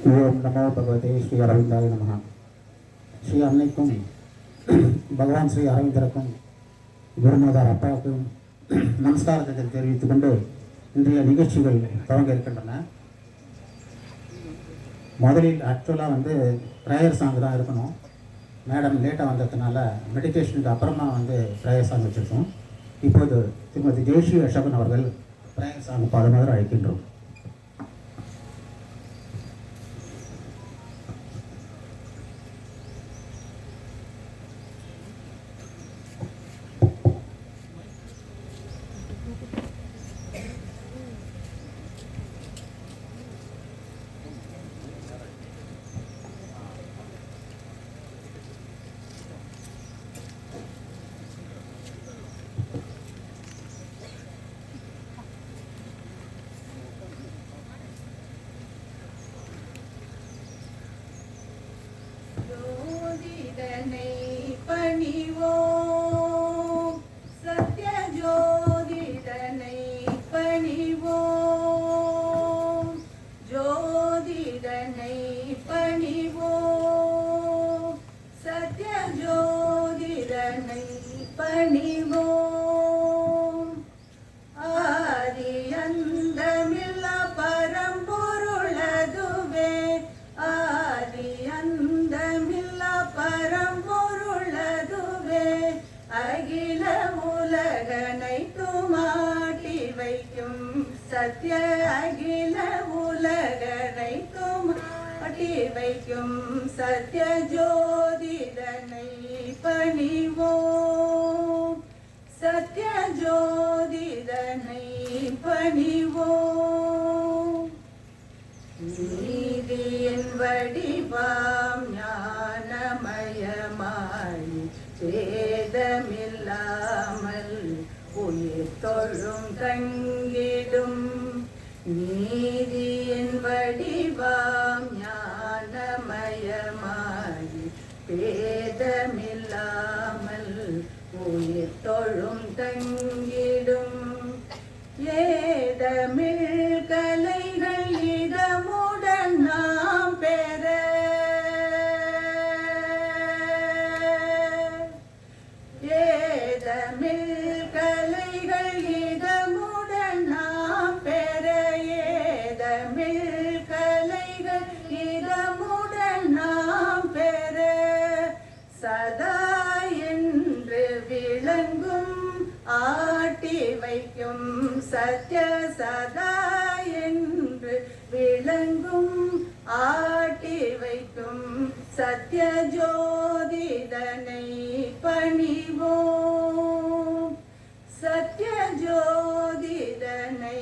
ஓம் நமோ பகவதே ஸ்ரீ அரவிந்தாய நமஹ. ஸ்ரீ அன்னைக்கும் பகவான் ஸ்ரீ அரவிந்தருக்கும் குருநாதர் அப்பாவுக்கும் நமஸ்காரத்தை தெரிவித்துக் கொண்டு இன்றைய நிகழ்ச்சிகள் துவங்க இருக்கின்றன. முதலில் ஆக்சுவலாக ப்ரேயர் சாங் தான் இருக்கணும். மேடம் லேட்டாக வந்ததுனால மெடிடேஷனுக்கு அப்புறமா ப்ரேயர் சாங் வச்சுருக்கோம். இப்போது திருமதி தேசி அசோகன் அவர்கள் ப்ரேயர் சாங் பாடுமாறு அழைக்கின்றோம். ஜோதிடனை பணிவோம், சத்ய ஜோதிடனை பணிவோம், ஜோதிடனை பணிவோம், சத்ய ஜோதிடனை பணிவோம். ஆதி அந்தமில்லா பரம்பொருளதுவே, ஆதி அந்தமில்லா பரம்பொருளதுவே, அகில உலகனைத்தும் ஆட்டி வைக்கும் சத்ய, அகில உலகனைத்தும் ஆட்டி வைக்கும் சத்ய ஜோதிடனை பணிவோம், சத்ய ஜோதிடனை பணிவோம். நீதியின் வடிவாம் ஞானமயமாய் சேதமில்லாமல் உயிர் தொழும் தங்கிடும், நீதியின் வடிவாம் ஞானமயமாய் பேதமில்லாமல் உயிர் தொழும் தங்கிடும். ஏதமிழ் கலைகள் இதமுடன் நாம் பெற, ஏதமிழ் கலைகள் இதமுடன் நாம் பெற, ஏதமிழ் கலைகள் இதமுடன் நாம் பெற, சதா என்று விளங்கும் ஆட்டி வைக்கும் சத்ய, சதா என்று விளங்கும் ஆட்டி வைக்கும் சத்ய ஜோதிடனை பணிவோம், சத்ய ஜோதிடனை